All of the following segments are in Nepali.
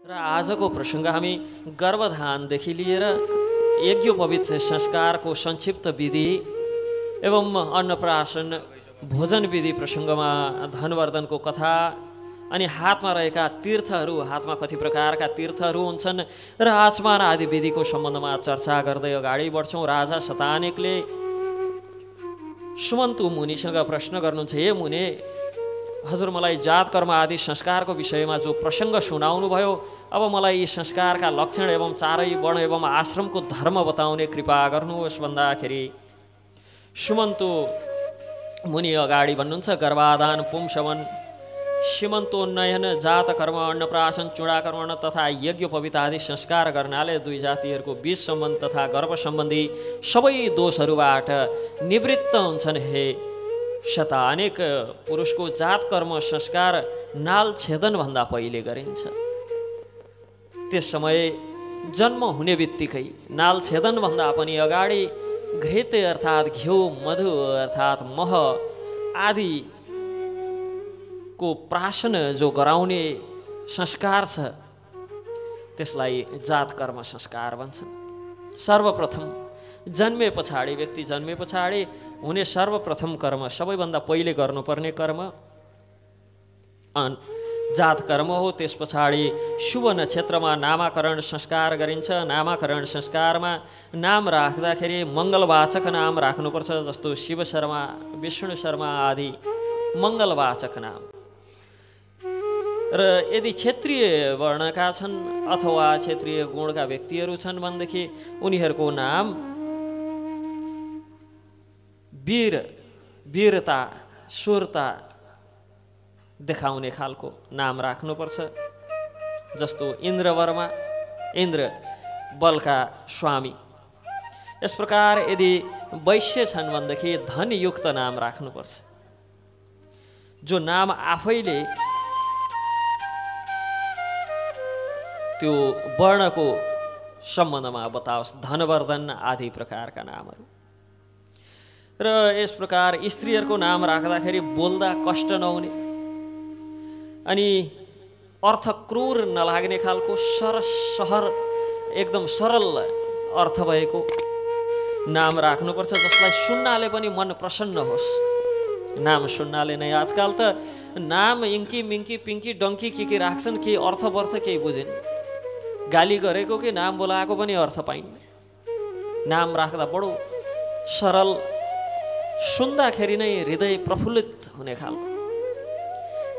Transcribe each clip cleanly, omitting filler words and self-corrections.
र आजको प्रसङ्ग हामी गर्भधानदेखि लिएर यज्ञोपवीत संस्कारको संक्षिप्त विधि एवं अन्नप्राशन भोजन विधि प्रसङ्गमा धनवर्धनको कथा अनि हातमा रहेका तीर्थहरू, हातमा कति प्रकारका तीर्थहरू हुन्छन् र आचमान आदि विधिको सम्बन्धमा चर्चा गर्दै अगाडि बढ्छौँ। राजा शतानेकले सुमन्तु मुनिसँग प्रश्न गर्नुहुन्छ, हे मुने, हजुर मलाई जात कर्म आदि संस्कारको विषयमा जो प्रसङ्ग सुनाउनु भयो, अब मलाई यी संस्कारका लक्षण एवं चारै वर्ण एवं आश्रमको धर्म बताउने कृपा गर्नुहोस् भन्दाखेरि सुमन्तु मुनि अगाडि भन्नुहुन्छ, गर्भाधान पुंसवन सीमन्तोन्नयन जात कर्म अन्नप्राशन चूडाकर्मण तथा यज्ञोपवीत आदि संस्कार गर्नाले दुई जातिहरूको बीच सम्बन्ध तथा गर्भ सम्बन्धी सबै दोषहरूबाट निवृत्त हुन्छन्। हे शतानेक, पुरुषको जात कर्म संस्कार नाल छेदनभन्दा पहिले गरिन्छ। त्यस समय जन्म हुने बित्तिकै नाल छेदनभन्दा पनि अगाडि घृत अर्थात् घिउ, मधु अर्थात् मह आदि को प्राशन जो गराउने संस्कार छ त्यसलाई जात कर्म संस्कार भन्छन्। सर्वप्रथम जन्मे पछाडि, व्यक्ति जन्मे पछाडि हुने सर्वप्रथम कर्म, सबैभन्दा पहिले गर्नुपर्ने कर्म जात कर्म हो। त्यस पछाडि शुभ नक्षत्रमा नामाकरण संस्कार गरिन्छ। नामाकरण संस्कारमा नाम राख्दाखेरि मङ्गलवाचक नाम राख्नुपर्छ, जस्तो शिव शर्मा, विष्णु शर्मा आदि मङ्गलवाचक नाम। र यदि क्षेत्रीय वर्णका छन् अथवा क्षेत्रीय गुणका व्यक्तिहरू छन् भनेदेखि उनीहरूको नाम वीर, वीरता, शूरता देखाउने खालको नाम राख्नुपर्छ, जस्तो इन्द्रवर्मा, इन्द्र बलका स्वामी। यस प्रकार यदि वैश्य छन् भनेदेखि धनयुक्त नाम राख्नुपर्छ, जो नाम आफैले त्यो वर्णको सम्बन्धमा बताओस्, धनवर्धन आदि प्रकारका नामहरू। र यस प्रकार स्त्रीहरूको नाम राख्दाखेरि बोल्दा कष्ट नहुने अनि अर्थ क्रूर नलाग्ने खालको सहर एकदम सरल अर्थ भएको नाम राख्नुपर्छ, जसलाई सुन्नाले पनि मन प्रसन्न होस्। नाम सुन्नाले नै, आजकल त नाम इङ्की मिङ्की पिङ्की डङ्की के राख्छन्, केही अर्थवर्थ केही बुझेन, गाली गरेको कि नाम बोलाएको पनि अर्थ पाइन्न। नाम राख्दा बडो सरल, सुन्दाखेरि नै हृदय प्रफुल्लित हुने खालको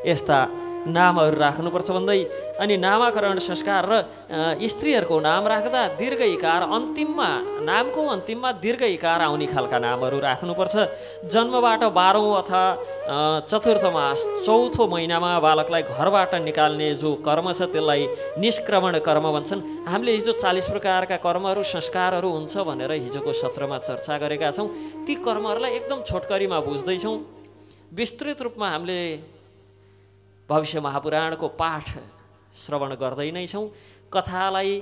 यस्ता नामहरू राख्नुपर्छ भन्दै अनि नामाकरण संस्कार र स्त्रीहरूको नाम राख्दा दीर्घ इकार अन्तिममा, नामको अन्तिममा दीर्घ इकार आउने खालका नामहरू राख्नुपर्छ। जन्मबाट 12औं अथवा चतुर्थ मास, चौथो महिनामा बालकलाई घरबाट निकाल्ने जो कर्म छ त्यसलाई निष्क्रमण कर्म भन्छन्। हामीले हिजो 40 प्रकारका कर्महरू संस्कारहरू हुन्छ भनेर हिजोको सत्रमा चर्चा गरेका छौँ। ती कर्महरूलाई एकदम छोटकरीमा बुझ्दैछौँ। विस्तृत रूपमा हामीले भविष्य महापुराणको पाठ श्रवण गर्दै नै छौँ। कथालाई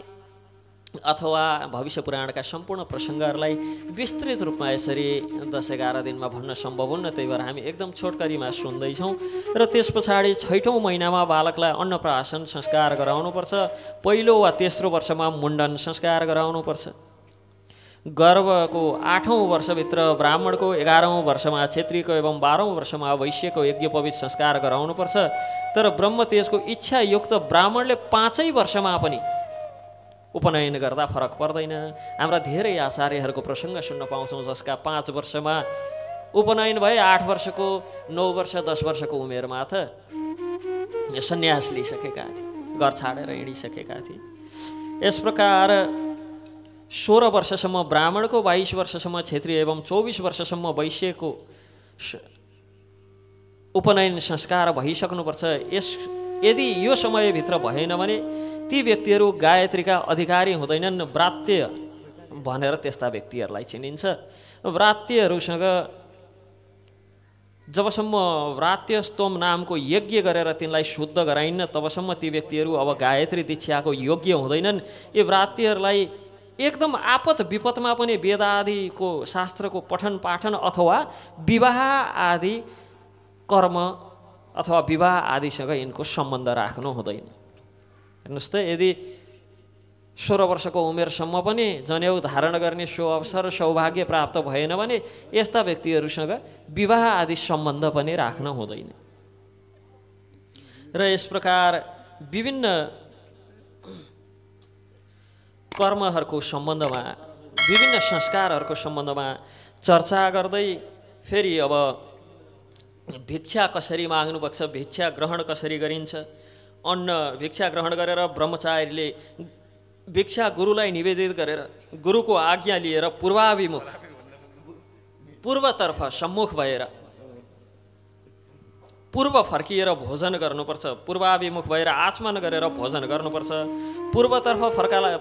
अथवा भविष्य पुराणका सम्पूर्ण प्रसङ्गहरूलाई विस्तृत रूपमा यसरी 10-11 दिनमा भन्न सम्भव हुन्न, त्यही भएर हामी एकदम छोटकरीमा सुन्दैछौँ। र त्यस पछाडि 6औं महिनामा बालकलाई अन्नप्राशन संस्कार गराउनुपर्छ। पहिलो वा तेस्रो वर्षमा मुण्डन संस्कार गराउनुपर्छ। गर्भको 8औं वर्षभित्र ब्राह्मणको, 11औं वर्षमा क्षेत्रीको एवं 12औं वर्षमा वैश्यको यज्ञोपवीत संस्कार गराउनुपर्छ। तर ब्रह्मतेजको इच्छायुक्त ब्राह्मणले 5 वर्षमा पनि उपनयन गर्दा फरक पर्दैन। हाम्रा धेरै आचार्यहरूको प्रसङ्ग सुन्न पाउँछौँ जसका 5 वर्षमा उपनयन भए, 8 वर्षको, 9 वर्ष, 10 वर्षको उमेरमा त सन्यास लिइसकेका थिए, घर छाडेर हिँडिसकेका थिए। यस प्रकार 16 वर्षसम्म ब्राह्मणको, 22 वर्षसम्म क्षेत्रीय एवं 24 वर्षसम्म वैश्यको उपनयन संस्कार भइसक्नुपर्छ। यदि यो समयभित्र भएन भने ती व्यक्तिहरू गायत्रीका अधिकारी हुँदैनन्। व्रात्य भनेर त्यस्ता व्यक्तिहरूलाई चिनिन्छ। व्रात्यहरूसँग जबसम्म व्रात्य स्तोम नामको यज्ञ गरेर तिनलाई शुद्ध गराइन्न तबसम्म ती व्यक्तिहरू अब गायत्री दीक्षाको योग्य हुँदैनन्। यी व्रात्यहरूलाई एकदम आपत विपदमा पनि वेद आदिको शास्त्रको पठन पाठन अथवा विवाह आदि कर्म अथवा विवाह आदिसँग यिनको सम्बन्ध राख्नु हुँदैन। हेर्नुहोस् त, यदि 16 वर्षको उमेरसम्म पनि जनेऊ धारण गर्ने सो अवसर सौभाग्य प्राप्त भएन भने यस्ता व्यक्तिहरूसँग विवाह आदि सम्बन्ध पनि राख्न हुँदैन। र यस प्रकार विभिन्न कर्महरूको सम्बन्धमा, विभिन्न संस्कारहरूको सम्बन्धमा चर्चा गर्दै फेरि अब भिक्षा कसरी माग्नुपर्छ, भिक्षा ग्रहण कसरी गरिन्छ, अन्न भिक्षा ग्रहण गरेर ब्रह्मचारीले भिक्षा गुरुलाई निवेदित गरेर गुरुको आज्ञा लिएर पूर्वाभिमुख, पूर्वतर्फ सम्मुख भएर पूर्व फर्किएर भोजन गर्नुपर्छ, पूर्वाभिमुख भएर आचमन गरेर भोजन गर्नुपर्छ। पूर्वतर्फ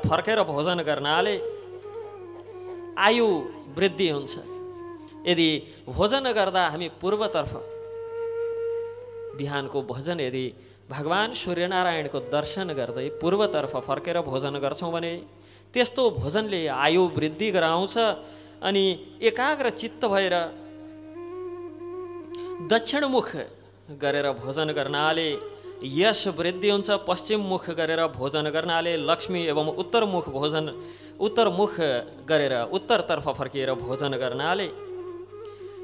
फर्केर भोजन गर्नाले आयु वृद्धि हुन्छ। यदि भोजन गर्दा हामी पूर्वतर्फ बिहानको भोजन यदि भगवान सूर्यनारायणको दर्शन गर्दै पूर्वतर्फ फर्केर भोजन गर्छौँ भने त्यस्तो भोजनले आयु वृद्धि गराउँछ। अनि एकाग्र चित्त भएर दक्षिणमुख गरेर भोजन गर्नाले यश वृद्धि हुन्छ। पश्चिममुख गरेर भोजन गर्नाले लक्ष्मी एवं उत्तरमुख गरेर उत्तरतर्फ फर्किएर भोजन गर्नाले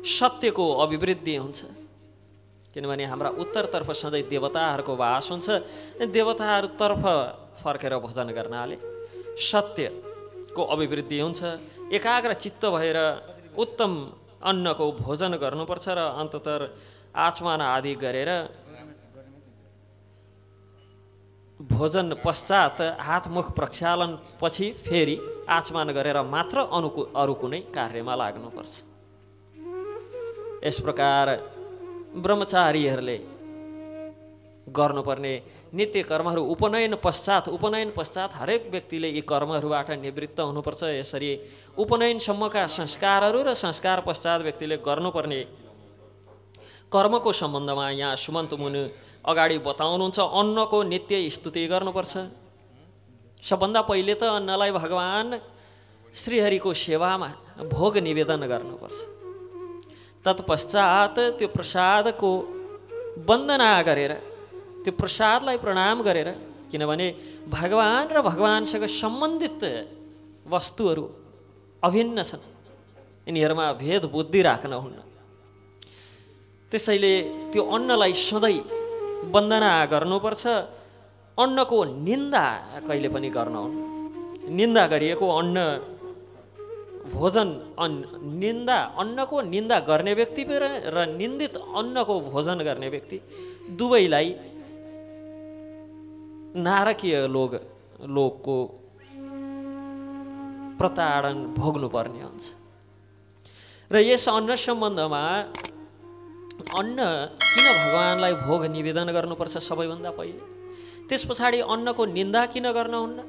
सत्यको अभिवृद्धि हुन्छ। किनभने हाम्रा उत्तरतर्फ सधैँ देवताहरूको वास हुन्छ। देवताहरूतर्फ फर्केर भोजन गर्नाले सत्यको अभिवृद्धि हुन्छ। एकाग्र चित्त भएर उत्तम अन्नको भोजन गर्नुपर्छ र अन्ततः आचमन आदि गरेर भोजन पश्चात हातमुख प्रक्षालन पछि फेरि आचमन गरेर मात्र अरू कुनै कार्यमा लाग्नुपर्छ। यस प्रकार ब्रह्मचारीहरूले गर्नुपर्ने नित्य कर्महरू उपनयन पश्चात हरेक व्यक्तिले यी कर्महरूबाट निवृत्त हुनुपर्छ। यसरी उपनयनसम्मका संस्कारहरू र संस्कार पश्चात व्यक्तिले गर्नुपर्ने कर्मको सम्बन्धमा यहाँ सुमन्त मुनि अगाडि बताउनुहुन्छ। अन्नको नित्य स्तुति गर्नुपर्छ। सबभन्दा पहिले त अन्नलाई भगवान श्रीहरिको सेवामा भोग निवेदन गर्नुपर्छ। तत्पश्चात त्यो प्रसादको वन्दना गरेर, त्यो प्रसादलाई प्रणाम गरेर, किनभने भगवान र भगवानसँग सम्बन्धित वस्तुहरू अभिन्न छन्, यिनीहरूमा भेद बुद्धि राख्न हुन्न। त्यसैले त्यो अन्नलाई सधैँ वन्दना गर्नुपर्छ। अन्नको निन्दा कहिले पनि गर्न हुन्न। निन्दा गरिएको अन्न भोजन अन्नको निन्दा गर्ने व्यक्ति र निन्दित अन्नको भोजन गर्ने व्यक्ति दुवैलाई नारकीय लोकको प्रताडन भोग्नुपर्ने हुन्छ। र यस अन्न सम्बन्धमा अन्न किन भगवानलाई भोग निवेदन गर्नुपर्छ सबैभन्दा पहिले, त्यस पछाडि अन्नको निन्दा किन गर्न हुन्न?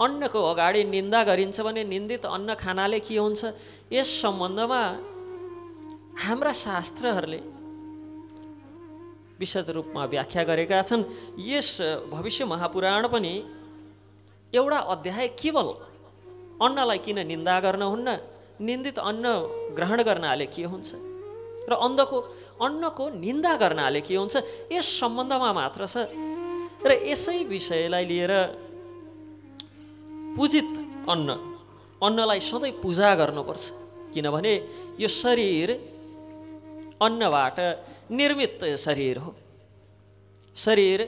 अन्नको अगाडि निन्दा गरिन्छ भने निन्दित अन्न खानाले के हुन्छ? यस सम्बन्धमा हाम्रा शास्त्रहरूले विशद रूपमा व्याख्या गरेका छन्। यस भविष्य महापुराण पनि एउटा अध्याय केवल अन्नलाई किन निन्दा गर्न हुन्न, निन्दित अन्न ग्रहण गर्नाले के हुन्छ र अन्नको निन्दा गर्नाले के हुन्छ, यस सम्बन्धमा मात्र छ। र यसै विषयलाई लिएर पूजित अन्नलाई सधैँ पूजा गर्नुपर्छ। किनभने यो शरीर अन्नबाट निर्मित शरीर हो। शरीर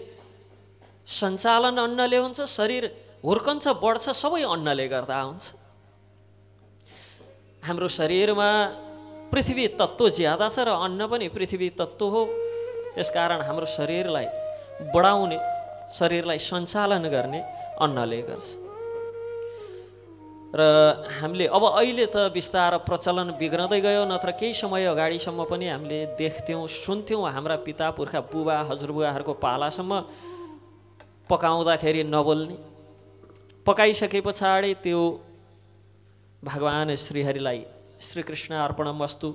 सञ्चालन अन्नले हुन्छ, शरीर हुर्कन्छ बढ्छ सबै अन्नले गर्दा हुन्छ। हाम्रो शरीरमा पृथ्वी तत्त्व ज्यादा छ र अन्न पनि पृथ्वी तत्त्व हो। यसकारण हाम्रो शरीरलाई बढाउने, शरीरलाई सञ्चालन गर्ने अन्नले गर्छ। र हामीले अब अहिले त बिस्तार प्रचलन बिग्रदै गयो, नत्र केही समय अगाडिसम्म पनि हामीले देख्थ्यौँ सुन्थ्यौँ हाम्रा पिता पुर्खा बुबा हजुरबुवाहरूको पालासम्म पकाउँदाखेरि नबोल्ने, पकाइसके पछाडि त्यो भगवान श्रीहरिलाई श्रीकृष्ण अर्पणमस्तु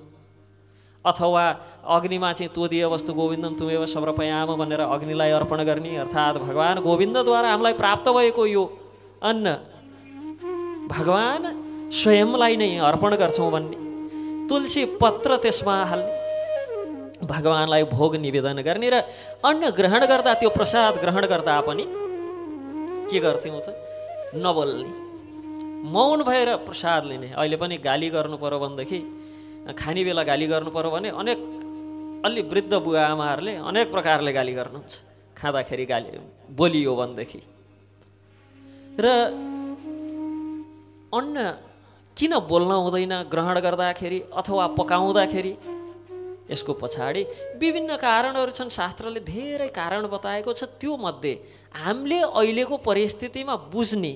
अथवा अग्निमा चाहिँ तोदिए वस्तु गोविन्दम तुमेव सर्वपयाम भनेर अग्निलाई अर्पण गर्ने, अर्थात् भगवान गोविन्दद्वारा हामीलाई प्राप्त भएको यो अन्न भगवान स्वयंलाई नै अर्पण गर्छौँ भन्ने, तुलसी पत्र त्यसमा हाल्ने, भगवानलाई भोग निवेदन गर्ने र अन्न ग्रहण गर्दा त्यो प्रसाद ग्रहण गर्दा पनि के गर्थ्यौँ त? नबोल्ने, मौन भएर प्रसाद लिने। अहिले पनि गाली गर्नु पर्यो भनेदेखि, खाने बेला गाली गर्नु पर्यो भने अनेक अलि वृद्ध बुवा आमाहरूले अनेक प्रकारले गाली गर्नुहुन्छ खाँदाखेरि, गाली बोलियो भनेदेखि। र अन्न किन बोल्न हुँदैन ग्रहण गर्दाखेरि अथवा पकाउँदाखेरि? यसको पछाडि विभिन्न कारणहरू छन्। शास्त्रले धेरै कारण बताएको छ। त्यो मध्ये हामीले अहिलेको परिस्थितिमा बुझ्ने,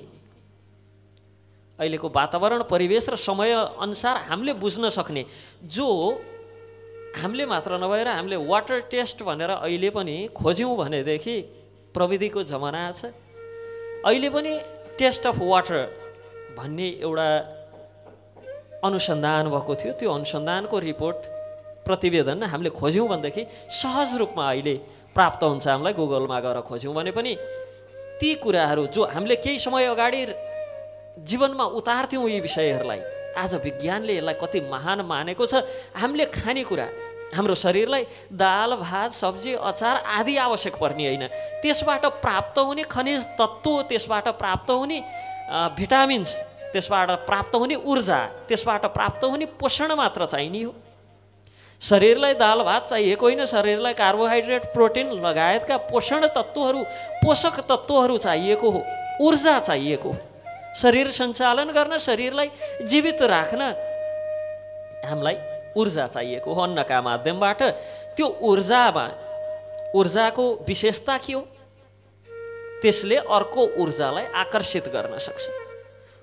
अहिलेको वातावरण परिवेश र समय अनुसार हामीले बुझ्न सक्ने, जो हामीले मात्र नभएर हामीले वाटर टेस्ट भनेर अहिले पनि खोज्यौँ भनेदेखि, प्रविधिको जमाना छ, अहिले पनि टेस्ट अफ वाटर भन्ने एउटा अनुसन्धान भएको थियो। त्यो अनुसन्धानको रिपोर्ट प्रतिवेदन हामीले खोज्यौँ भनेदेखि सहज रूपमा अहिले प्राप्त हुन्छ। हामीलाई गुगलमा गएर खोज्यौँ भने पनि ती कुराहरू जो हामीले केही समय अगाडि जीवनमा उतार्थ्यौँ, यी विषयहरूलाई आज विज्ञानले यसलाई कति महान मानेको छ। हामीले खानेकुरा, हाम्रो शरीरलाई दाल भात सब्जी अचार आदि आवश्यक पर्ने होइन, त्यसबाट प्राप्त हुने खनिज तत्त्व, त्यसबाट प्राप्त हुने भिटामिन्स, त्यसबाट प्राप्त हुने ऊर्जा, त्यसबाट प्राप्त हुने पोषण मात्र चाहिने हो। शरीरलाई दाल भात चाहिएको होइन, शरीरलाई कार्बोहाइड्रेट प्रोटिन लगायतका पोषण तत्त्वहरू, पोषक तत्त्वहरू चाहिएको हो, ऊर्जा चाहिएको हो। शरीर सञ्चालन गर्न, शरीरलाई जीवित राख्न हामीलाई ऊर्जा चाहिएको हो अन्नका माध्यमबाट। त्यो ऊर्जाको विशेषता के हो? त्यसले अर्को ऊर्जालाई आकर्षित गर्न सक्छ।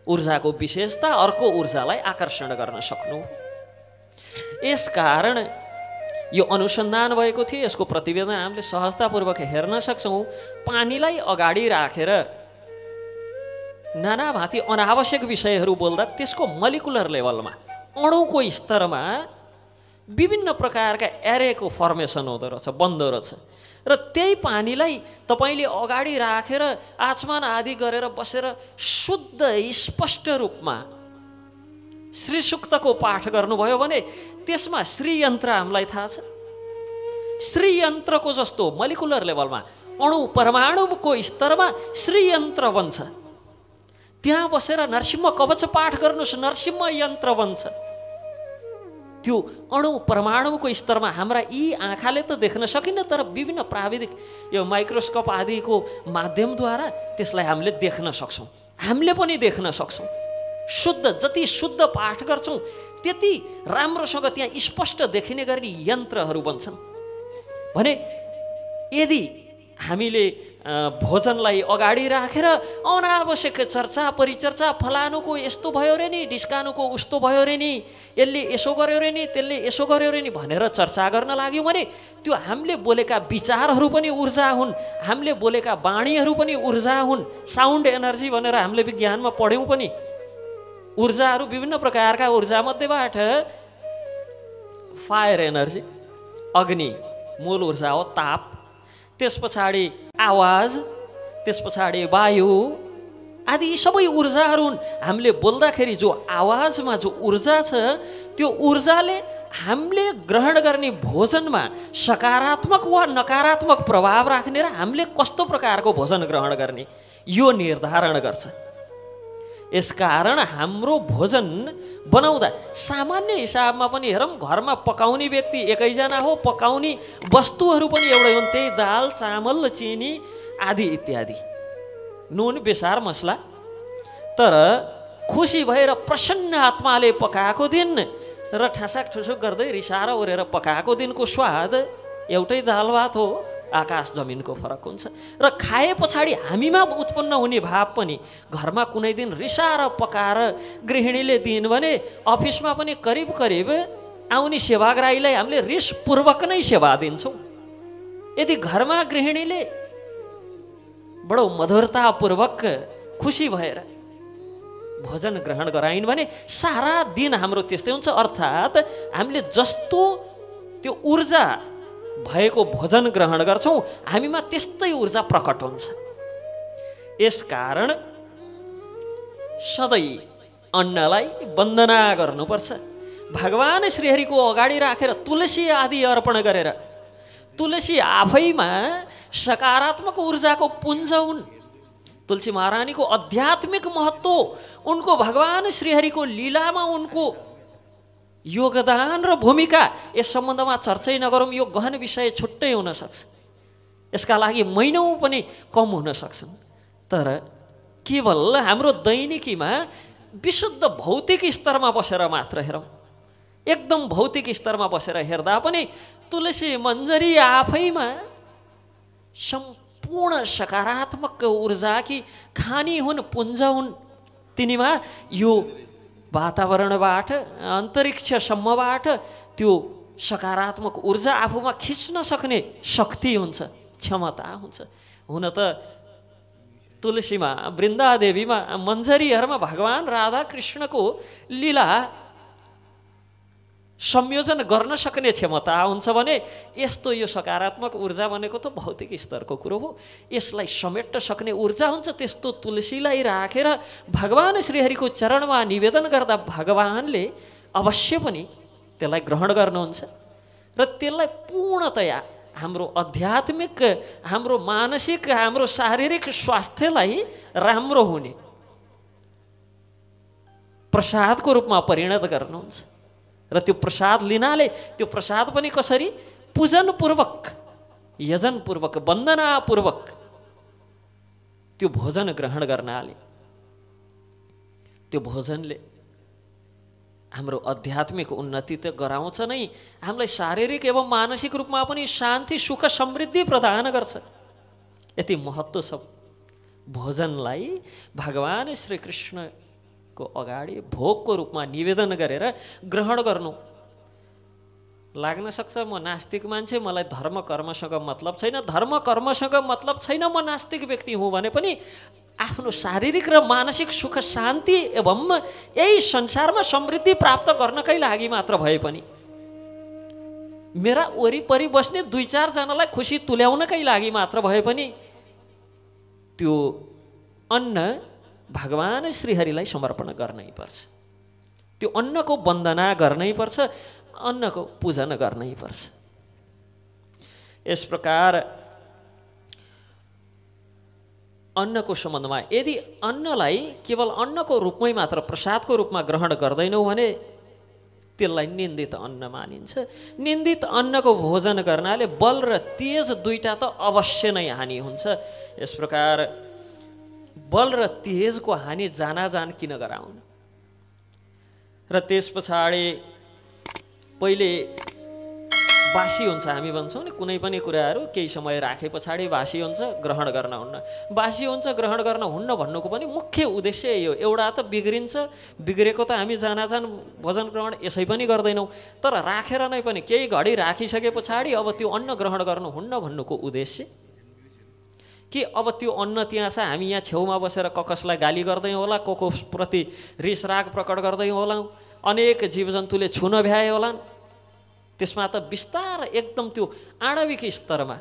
ऊर्जाको विशेषता अर्को ऊर्जालाई आकर्षण गर्न सक्नु। यसकारण यो अनुसन्धान भएको थियो। यसको प्रतिवेदन हामीले सहजतापूर्वक हेर्न सक्छौँ। पानीलाई अगाडि राखेर नानाभाँती अनावश्यक विषयहरू बोल्दा त्यसको मोलिकुलर लेभलमा, अणुको स्तरमा विभिन्न प्रकारका एरेको फर्मेसन हुँदो रहेछ, बन्दो रहेछ। र त्यही पानीलाई तपाईँले अगाडि राखेर आचमन आदि गरेर बसेर शुद्ध स्पष्ट रूपमा श्री सूक्तको पाठ गर्नुभयो भने त्यसमा श्रीयन्त्र हामीलाई थाहा छ। श्रीयन्त्रको जस्तो मोलिकुलर लेभलमा, अणु परमाणुको स्तरमा श्रीयन्त्र बन्छ। त्यहाँ बसेर नरसिंह कवच पाठ गर्नुहोस्, नरसिंह यन्त्र बन्छ। त्यो अणु परमाणुको स्तरमा हाम्रा यी आँखाले त देख्न सकिन्न, तर विभिन्न प्राविधिक यो माइक्रोस्कोप आदिको माध्यमद्वारा त्यसलाई हामीले देख्न सक्छौँ। हामीले पनि देख्न सक्छौँ। शुद्ध, जति शुद्ध पाठ गर्छौँ त्यति राम्रोसँग त्यहाँ स्पष्ट देखिने गर्ने यन्त्रहरू बन्छन्। भने यदि हामीले भोजनलाई अगाडि राखेर अनावश्यक चर्चा परिचर्चा, फलानुको यस्तो भयो रे नि, ढिस्कानुको उस्तो भयो रे नि, यसले यसो गर्यो रे नि, त्यसले यसो गर्यो रे नि भनेर चर्चा गर्न लाग्यौँ भने त्यो हामीले बोलेका विचारहरू पनि ऊर्जा हुन्, हामीले बोलेका वाणीहरू पनि ऊर्जा हुन्। साउन्ड एनर्जी भनेर हामीले विज्ञानमा पढ्यौँ पनि। ऊर्जाहरू विभिन्न प्रकारका ऊर्जामध्येबाट फायर एनर्जी, अग्नि मूल ऊर्जा हो, ताप, त्यस पछाडि आवाज, त्यस पछाडि वायु आदि सबै ऊर्जाहरू हुन्। हामीले बोल्दाखेरि जो आवाजमा जो ऊर्जा छ, त्यो ऊर्जाले हामीले ग्रहण गर्ने भोजनमा सकारात्मक वा नकारात्मक प्रभाव राख्ने र हामीले कस्तो प्रकारको भोजन ग्रहण गर्ने यो निर्धारण गर्छ। यसकारण हाम्रो भोजन बनाउँदा सामान्य हिसाबमा पनि हेरौँ, घरमा पकाउने व्यक्ति एकैजना हो, पकाउने वस्तुहरू पनि एउटै हुन्, त्यही दाल चामल चिनी आदि इत्यादि, नुन बेसार मसला। तर खुसी भएर प्रसन्न आत्माले पकाएको दिन र ठसाक ठुसुक गर्दै रिसाएर ओरेर पकाएको दिनको स्वाद एउटै दाल भात हो, आकाश जमिनको फरक हुन्छ। र खाए पछाडि हामीमा उत्पन्न हुने भाव पनि, घरमा कुनै दिन रिसाएर पकाएर गृहिणीले दिइन् भने अफिसमा पनि करिब करिब आउने सेवाग्राहीलाई हामीले रिसपूर्वक नै सेवा दिन्छौँ। यदि घरमा गृहिणीले बडो मधुरतापूर्वक खुसी भएर भोजन ग्रहण गराइन् भने सारा दिन हाम्रो त्यस्तै हुन्छ। अर्थात् हामीले जस्तो त्यो ऊर्जा भएको भोजन ग्रहण गर्छौँ हामीमा त्यस्तै ऊर्जा प्रकट हुन्छ। यसकारण सधैँ अन्नलाई वन्दना गर्नुपर्छ। भगवान श्रीहरिको अगाडि राखेर तुलसी आदि अर्पण गरेर, तुलसी आफैमा सकारात्मक ऊर्जाको पुञ्ज हुन्। तुलसी महारानीको आध्यात्मिक महत्त्व, उनको भगवान श्रीहरिको लीलामा उनको योगदान र भूमिका, यस सम्बन्धमा चर्चै नगरौँ, यो गहन विषय छुट्टै हुन सक्छ। यसका लागि महिनौँ पनि कम हुन सक्छन्। तर केवल हाम्रो दैनिकीमा विशुद्ध भौतिक स्तरमा बसेर मात्र हेरौँ, एकदम भौतिक स्तरमा बसेर हेर्दा पनि तुलसी मन्जरी आफैमा सम्पूर्ण सकारात्मक ऊर्जाकी खानी हुन्, पुञ्ज हुन्। तिनीमा यो वातावरणबाट, अन्तरिक्षसम्मबाट त्यो सकारात्मक ऊर्जा आफूमा खिच्न सक्ने शक्ति हुन्छ, क्षमता हुन्छ। हुन त तुलसीमा, वृन्दादेवीमा, मन्जरीहरूमा भगवान राधा कृष्णको लीला संयोजन गर्न सक्ने क्षमता हुन्छ भने यस्तो यो सकारात्मक ऊर्जा भनेको त भौतिक स्तरको कुरो हो। यसलाई समेट्न सक्ने ऊर्जा हुन्छ। त्यस्तो तुलसीलाई राखेर भगवान श्रीहरिको चरणमा निवेदन गर्दा भगवानले अवश्य पनि त्यसलाई ग्रहण गर्नुहुन्छ र त्यसलाई पूर्णतया हाम्रो आध्यात्मिक, हाम्रो मानसिक, हाम्रो शारीरिक स्वास्थ्यलाई राम्रो हुने प्रसादको रूपमा परिणत गर्नुहुन्छ। र त्यो प्रसाद लिनाले, त्यो प्रसाद पनि कसरी? पूजनपूर्वक, यजनपूर्वक, वन्दनापूर्वक त्यो भोजन ग्रहण गर्नाले, त्यो भोजनले हाम्रो आध्यात्मिक उन्नति त गराउँछ नै, हामीलाई शारीरिक एवं मानसिक रूपमा पनि शान्ति, सुख, समृद्धि प्रदान गर्छ। यति महत्त्व छ भोजनलाई भगवान श्रीकृष्णको अगाडि भोगको रूपमा निवेदन गरेर ग्रहण गर्नु। लाग्न सक्छ म नास्तिक मान्छे, मलाई धर्म कर्मसँग मतलब छैन, धर्म कर्मसँग मतलब छैन, म नास्तिक व्यक्ति हुँ भने पनि आफ्नो शारीरिक र मानसिक सुख शान्ति एवं यही संसारमा समृद्धि प्राप्त गर्नकै लागि मात्र भए पनि, मेरा वरिपरि बस्ने 2-4 जनालाई खुसी तुल्याउनकै लागि मात्र भए पनि त्यो अन्न भगवान श्रीहरिलाई समर्पण गर्नै पर्छ। त्यो अन्नको वन्दना गर्नै पर्छ, अन्नको पूजन गर्नै पर्छ। यस प्रकार अन्नको सम्बन्धमा यदि अन्नलाई केवल अन्नको रूपमै मात्र, प्रसादको रूपमा ग्रहण गर्दैनौँ भने त्यसलाई निन्दित अन्न मानिन्छ। निन्दित अन्नको भोजन गर्नाले बल र तेज दुईटा त अवश्य नै हानि हुन्छ। यस प्रकार बल र तेजको हानि जानाजान किन गराउनु? र त्यस पछाडि पहिले बासी हुन्छ, हामी भन्छौँ नि कुनै पनि कुराहरू केही समय राखे पछाडि बासी हुन्छ, ग्रहण गर्न हुन्न। बासी हुन्छ, ग्रहण गर्न हुन्न भन्नुको पनि मुख्य उद्देश्य यो। एउटा त बिग्रिन्छ, बिग्रेको त हामी जानाजान भोजन ग्रहण यसै पनि गर्दैनौँ, तर राखेर नै पनि केही घडी राखिसके पछाडि अब त्यो अन्न ग्रहण गर्नुहुन्न भन्नुको उद्देश्य कि अब त्यो अन्न त्यहाँ छ, हामी यहाँ छेउमा बसेर कसलाई गाली गर्दै होला, को प्रति रिस राग प्रकट गर्दै होला, अनेक जीवजन्तुले छुन भ्याए होलान्। त्यसमा त बिस्तार एकदम त्यो आणविक स्तरमा,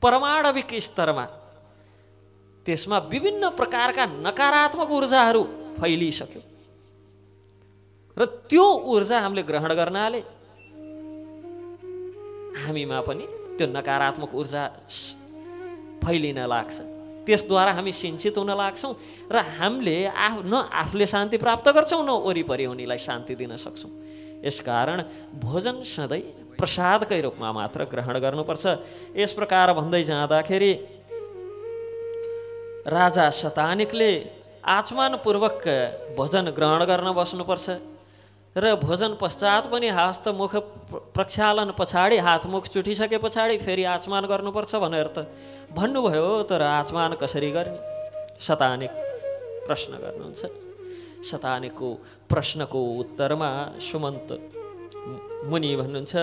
परमाणविक स्तरमा त्यसमा विभिन्न प्रकारका नकारात्मक ऊर्जाहरू फैलिसक्यो र त्यो ऊर्जा हामीले ग्रहण गर्नाले हामीमा पनि त्यो नकारात्मक ऊर्जा फैलिन लाग्छ। त्यसद्वारा हामी सिञ्चित हुन लाग्छौँ र हामीले न आफूले शान्ति प्राप्त गर्छौँ, न वरिपरि हुनेलाई शान्ति दिन सक्छौँ। यसकारण भोजन सधैँ प्रसादकै रूपमा मात्र ग्रहण गर्नुपर्छ। यस प्रकार भन्दै जाँदाखेरि राजा शतानिकले आचमनपूर्वक भोजन ग्रहण गर्न बस्नुपर्छ र भोजन पश्चात पनि हस्तमुख प्रक्षालन पछाडि, हातमुख चुटिसके पछाडि फेरि आचमन गर्नुपर्छ भनेर त भन्नुभयो, तर आचमन कसरी गर्ने? शतानिक प्रश्न गर्नुहुन्छ। शतानिकको प्रश्नको उत्तरमा सुमन्त मुनि भन्नुहुन्छ,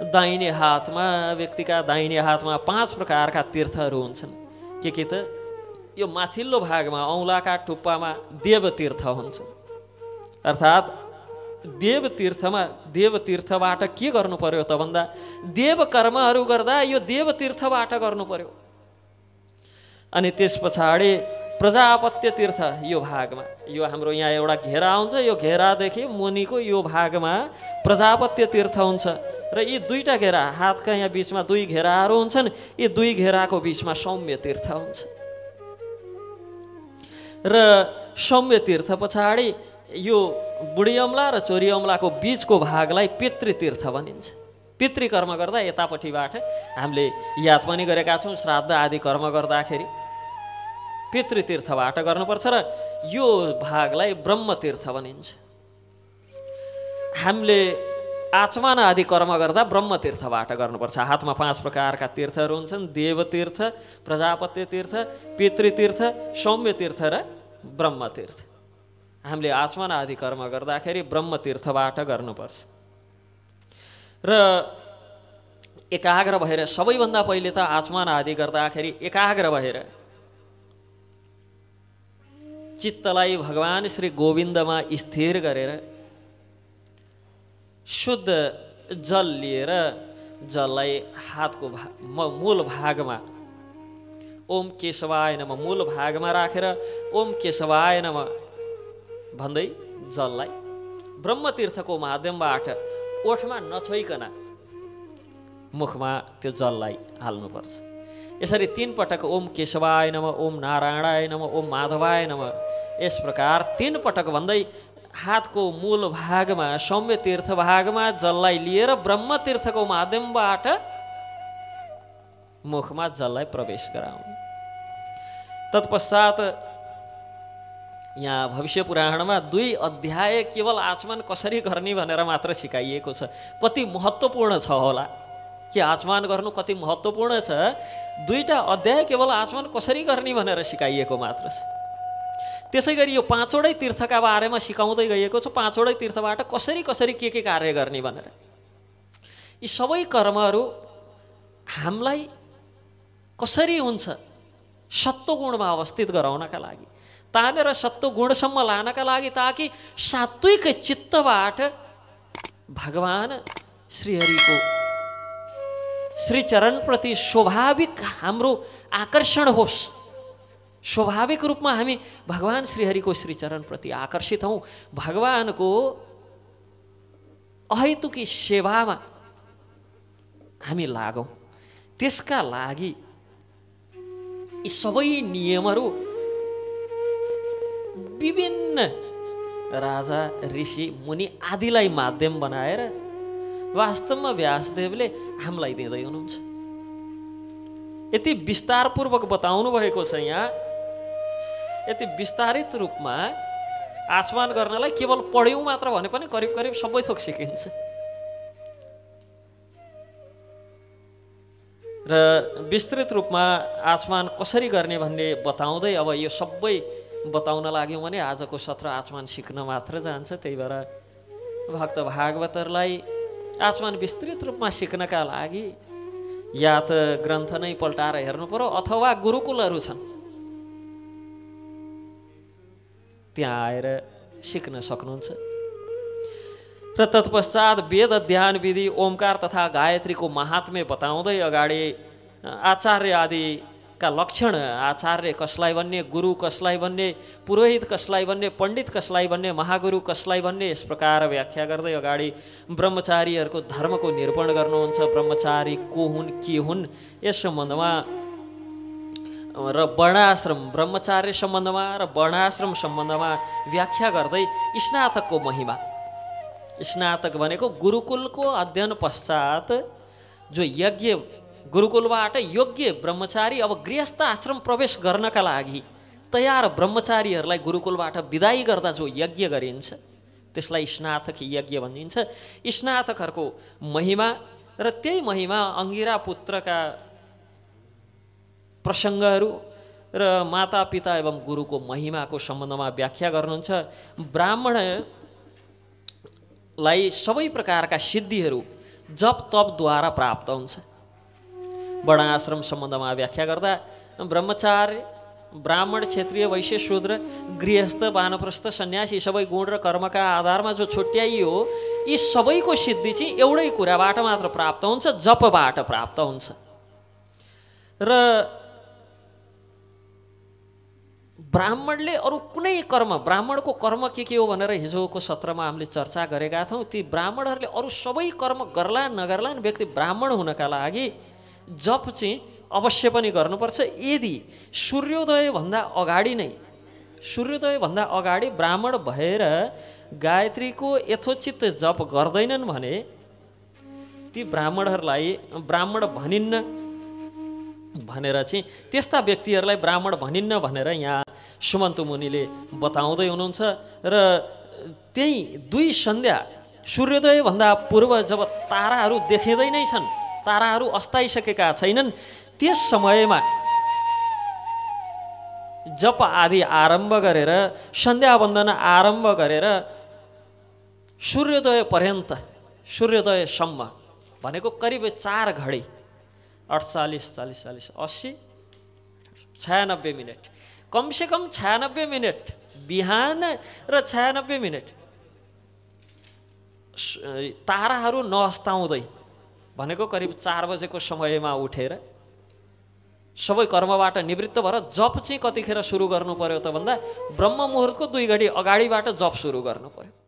दाहिने हातमा, व्यक्तिका दाहिने हातमा 5 प्रकारका तीर्थहरू हुन्छन्। के त यो माथिल्लो भागमा औँलाका टुप्पामा देवतीर्थ हुन्छ, अर्थात् देवतीर्थबाट के गर्नु पर्यो त भन्दा देव कर्महरू गर्दा यो देवतीर्थबाट गर्नु पर्यो। अनि त्यस पछाडि प्रजापत्य तीर्थ यो भागमा, यो हाम्रो यहाँ एउटा घेरा हुन्छ, यो घेरादेखि मुनिको यो भागमा प्रजापत्य तीर्थ हुन्छ र यी 2टा घेरा, हातका यहाँ बिचमा 2 घेराहरू हुन्छन्, यी 2 घेराको बिचमा सौम्य तीर्थ हुन्छ। र सौम्य तीर्थ पछाडि यो बुढी अम्ला र चोरी अम्लाको बीचको भागलाई पितृतीर्थ भनिन्छ। पितृकर्म गर्दा यतापट्टिबाट हामीले याद पनि गरेका छौँ, श्राद्ध आदि कर्म गर्दाखेरि पितृतीर्थबाट गर्नुपर्छ र यो भागलाई ब्रह्मतीर्थ भनिन्छ। हामीले आचमन आदि कर्म गर्दा ब्रह्मतीर्थबाट गर्नुपर्छ। हातमा 5 प्रकारका तीर्थहरू हुन्छन्, देवतीर्थ, प्रजापत्य तीर्थ, पितृतीर्थ, सौम्य तीर्थ र ब्रह्मतीर्थ। हामीले आचमन आदि कर्म गर्दाखेरि ब्रह्मतीर्थबाट गर्नुपर्छ र एकाग्र भएर, सबैभन्दा पहिले त आचमन आदि गर्दाखेरि एकाग्र भएर चित्तलाई भगवान श्री गोविन्दमा स्थिर गरेर शुद्ध जल लिएर जललाई हातको मूल भागमा ओम केशवाय नमः मूल भागमा राखेर ओम केशवाय नमः भन्दै जललाई ब्रह्मतीर्थको माध्यमबाट ओठमा नछोइकन मुखमा त्यो जललाई हाल्नुपर्छ। यसरी 3 पटक ओम केशवाय नमः, ओम नारायणाय नमः, ओम माधवाय नमः, यस प्रकार 3 पटक भन्दै हातको मूल भागमा सौम्य तीर्थ भागमा जललाई लिएर ब्रह्मतीर्थको माध्यमबाट मुखमा जललाई प्रवेश गराउनु। तत्पश्चात यहाँ भविष्य पुराणमा 2 अध्याय केवल आचमन कसरी गर्ने भनेर मात्र सिकाइएको छ। कति महत्त्वपूर्ण छ होला कि आचमन गर्नु कति महत्त्वपूर्ण छ। 2टा अध्याय केवल आचमन कसरी गर्ने भनेर सिकाइएको मात्र छ। त्यसै गरी यो 5वटै तीर्थका बारेमा सिकाउँदै गइएको छ। 5वटै तीर्थबाट कसरी कसरी के कार्य गर्ने भनेर। यी सबै कर्महरू हामीलाई कसरी हुन्छ सत्वगुणमा अवस्थित गराउनका लागि, तानेर सत्वगुणसम्म लानका लागि, ताकि सात्विक चित्तबाट भगवान श्रीहरिको श्रीचरणप्रति स्वाभाविक हाम्रो आकर्षण होस्। स्वाभाविक रूपमा हामी भगवान श्रीहरिको श्रीचरणप्रति आकर्षित हौँ, भगवानको अहेतुकी सेवामा हामी लागौँ। त्यसका लागि यी सबै नियमहरू विभिन्न राजा ऋषि मुनि आदिलाई माध्यम बनाएर वास्तवमा व्यासदेवले हामीलाई दिँदै हुनुहुन्छ। यति विस्तारपूर्वक बताउनु भएको छ। यहाँ यति विस्तारित रूपमा आचमन गर्नलाई केवल पढ्यौँ मात्र भने पनि करिब करिब सबै थोक सिकिन्छ। र विस्तृत रूपमा आचमन कसरी गर्ने भन्ने बताउँदै अब यो सबै बताउन लाग्यौँ भने आजको सत्र आचमन सिक्न मात्र जान्छ। त्यही भएर भक्त भागवतहरूलाई आचमन विस्तृत रूपमा सिक्नका लागि या त ग्रन्थ नै पल्टाएर हेर्नु पर्यो अथवा गुरुकुलहरू छन्, त्यहाँ आएर सिक्न सक्नुहुन्छ। र तत्पश्चात वेद अध्ययन विधि, ओमकार तथा गायत्रीको महात्म्य बताउँदै अगाडि आचार्य आदिका लक्षण, आचार्य कसलाई भन्ने, गुरु कसलाई भन्ने, पुरोहित कसलाई भन्ने, पण्डित कसलाई भन्ने, महागुरु कसलाई भन्ने, यस प्रकार व्याख्या गर्दै अगाडि ब्रह्मचारीहरूको धर्मको निरूपण गर्नुहुन्छ। ब्रह्मचारी को हुन्, के हुन्, यस सम्बन्धमा र वर्णाश्रम, ब्रह्मचार्य सम्बन्धमा र वर्णाश्रम सम्बन्धमा व्याख्या गर्दै स्नातकको महिमा, स्नातक भनेको गुरुकुलको अध्ययन पश्चात जो यज्ञ, गुरुकुलबाट योग्य ब्रह्मचारी अब गृहस्थ आश्रम प्रवेश गर्नका लागि तयार ब्रह्मचारीहरूलाई गुरुकुलबाट विदाई गर्दा जो यज्ञ गरिन्छ त्यसलाई स्नातक यज्ञ भनिन्छ। स्नातकहरूको महिमा र त्यही महिमा अंगिरा पुत्रका प्रसङ्गहरू र माता पिता एवं गुरुको महिमाको सम्बन्धमा व्याख्या गर्नुहुन्छ। ब्राह्मणलाई सबै प्रकारका सिद्धिहरू जप तपद्वारा प्राप्त हुन्छ। वर्णाश्रम सम्बन्धमा व्याख्या गर्दा ब्रह्मचार्य, ब्राह्मण, क्षत्रिय, वैश्य, शूद्र, गृहस्थ, वानप्रस्थ, सन्यासी सबै गुण र कर्मका आधारमा जो छुट्याइयो, यी सबैको सिद्धि चाहिँ एउटै कुराबाट मात्र प्राप्त हुन्छ, जपबाट प्राप्त हुन्छ। र ब्राह्मणले अरू कुनै कर्म, ब्राह्मणको कर्म के हो भनेर हिजोको सत्रमा हामीले चर्चा गरेका थियौँ। ती ब्राह्मणहरूले अरू सबै कर्म गर्लान् नगर्लान्, व्यक्ति ब्राह्मण हुनका लागि जप चाहिँ अवश्य पनि गर्नुपर्छ। यदि सूर्योदयभन्दा अगाडि नै सूर्योदयभन्दा अगाडि ब्राह्मण भएर गायत्रीको यथोचित जप गर्दैनन् भने ती ब्राह्मणहरूलाई ब्राह्मण भनिन्न भनेर चाहिँ त्यस्ता व्यक्तिहरूलाई ब्राह्मण भनिन्न भनेर यहाँ सुमन्त मुनिले बताउँदै हुनुहुन्छ। र त्यही 2 सन्ध्या सूर्योदयभन्दा पूर्व जब ताराहरू देखिँदै नै छन्, ताराहरू अस्ताइसकेका छैनन्, त्यस समयमा जप आदि आरम्भ गरेर सन्ध्यावन्दन आरम्भ गरेर सूर्योदय पर्यन्त, सूर्योदयसम्म भनेको करिब 4 घडी 48, 40, 40, 80, 96 मिनट, कमसेकम 96 मिनट बिहान र 96 मिनट ताराहरू नअस्ताउँदै भनेको करिब 4 बजेको समयमा उठेर सबै कर्मबाट निवृत्त भएर जप चाहिँ कतिखेर सुरु गर्नु पर्यो त भन्दा ब्रह्म मुहुर्तको 2 घडी अगाडिबाट जप सुरु गर्नु पर्यो।